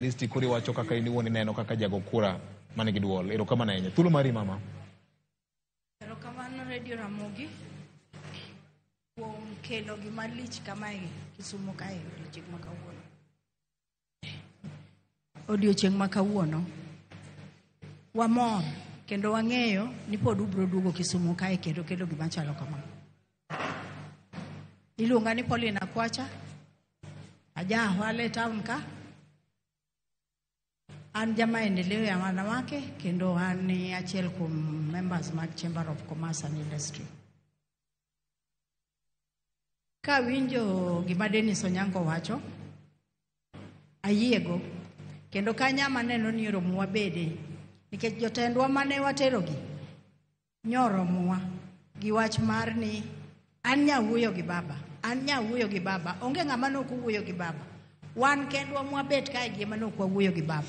listi kuri wacho kaka iniwoni neno kaka jago kura manigi duol. Erokamano ahinya. Thuolo mari mama. Erokamano Radio Ramogi kuom kelo gima lich kamae Kisumu kae odiochieng' ma kawuono. Wamor kendo wang'eyo ni pod ubro duogo Kisumu kae kendo kelo gima chalo kama. Iluonga ni Paulina Kwacha, aja wale town ka. An jama endeleo ya wanawake kendo an ni achiel kuom members mag Chamber of Commerce and Industry. Ka winjo gima Dennis Onyango wacho, ayiego kendo kanyama neno ni romo wabede nikech jotendwa mane waterogi nyoro muwa gi wach mar ni an nyawuoyo gi baba, an nyawuoyo gi baba, onge ng'ama nok wuoyo gi baba. Wan kendwa mwabet kae gi manok wawuoyo gi baba.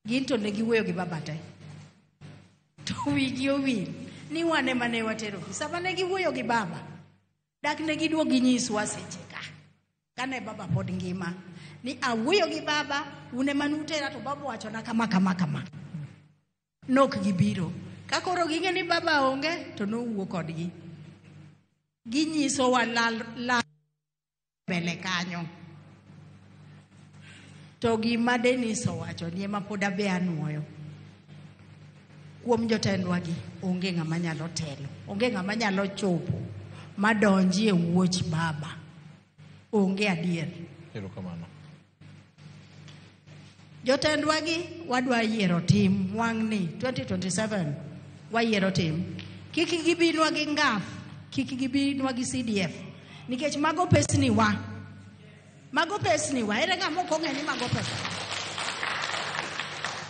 Ginto ne giwuoyo gi baba te. To wigi owil ni wane mane waterogi. Sama ne giwuoyo gi baba, dak ne giduogi nyiswa seche ka. Kane baba pod ngima ni awuoyo gi baba, une manutera to baba wacho na kama. Nok gibiro. Ka koro ginge ni baba onge to no wuo kodgi. Ginyiso wa la bele kanyo. To gima Dennis owacho ni ema pod abe anuoyo. Kuom jotendwa gi onge ng'ama nyalo telo, onge ng'ama nyalo chopo madonji e wuoch baba. Onge adier. Erokamano. Jotendwa gi wadwa yiero tim wang'ni 2027 wayiero tim. Kik gibinwa gi ngaf, kik gibinwa gi CDF. Nikech mago pesni wa. Mago pesni wa. Ere ng'ama ok ong'e ni mago pesa.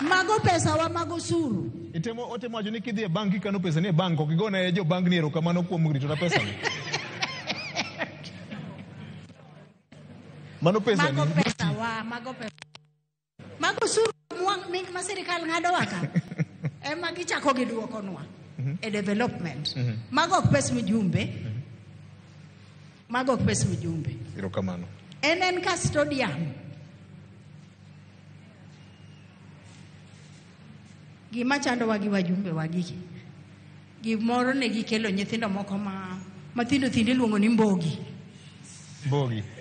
Mago pesa wa mago suru. Otemo wacho ni kidhi e bank ikano pesa ni e bank ok igona e jo bank ni erokamano kuom rito na pesa ni. Mano pesa ni. Mago pesa wa, mago pesa. Mago suru ming ma sirikal ng'ado waka. Ema gichako giduoko nwa e development. Mago ok pes mijumbe. Mago ok pes mijumbe. Erokamano. En custodian. Gima chando wagi wajumbe wagi. Gimoro ne gikelo nyithindo moko mathindo luongo ni Mbogi.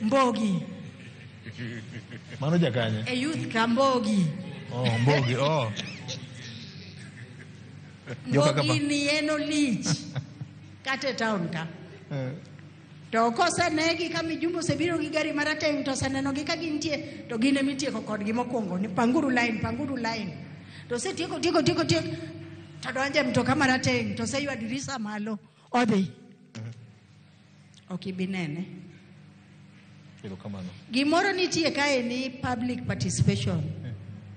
Mbogi. Mano jakanye. E youth ka Mbogi. Oh, Mbogi. Oh. Mbogi ni eno lich. Kate town ka. To kose negi ka mijumbo sebiro gi gari marateng to seneno gi ka gintie to gine mitieko kodgi mokwongo ni panguru line. To se tieko to donje mtoka marateng to se ywa dirisa malo odhi. Okibinene. Erokamano. Gimoro nitie kae ni public participation.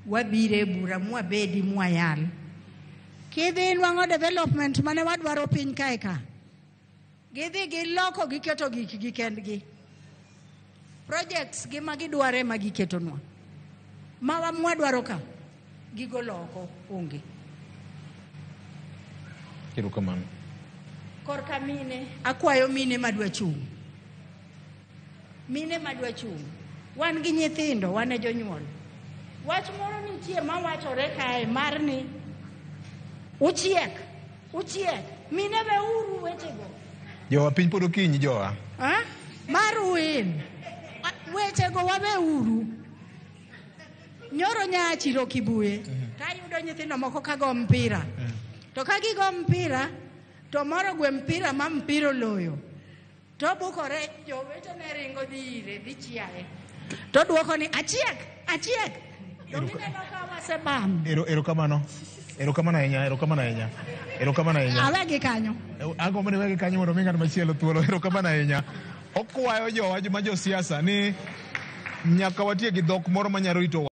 Wabire bura mwabedi mwayal. Kidhi nwang'o development mane wadwaro piny kae ka. Gidhi giloko giketo gik kendgi. Projects gima gidware ma giketo nwa. Mawa mwadwaro ka. Gigo loko onge. Erokamano. Korka mine, akwayo mine madwa chung'. Mine madwa chung'. Wan gi nyithindo, wan e jonyuol. Wach moro nitie ma wachore kae mar ni uchiek. Mine be uru wechego. Jowa piny pod okinyi jowa. Mar win. Wechego wabe uru. Nyoro nyachiro Kibuye. Tayudo nyithindo moko kago mpira. To kagigo mpira, to moro gwe mpira ma mpiro loyo. To bukore jowetene ringo dhire, dhi chiaye. To duoko ni achiek. To mineno ka wasebam. Erokamano ahinya. Awegi kanyo. Agombo ni wegi kanyo mondo mi ng'at machielo thuolo. Erokamano ahinya. Okwayo jowa ma josiasa ni nyaka watie gi dhok moro manyalo rito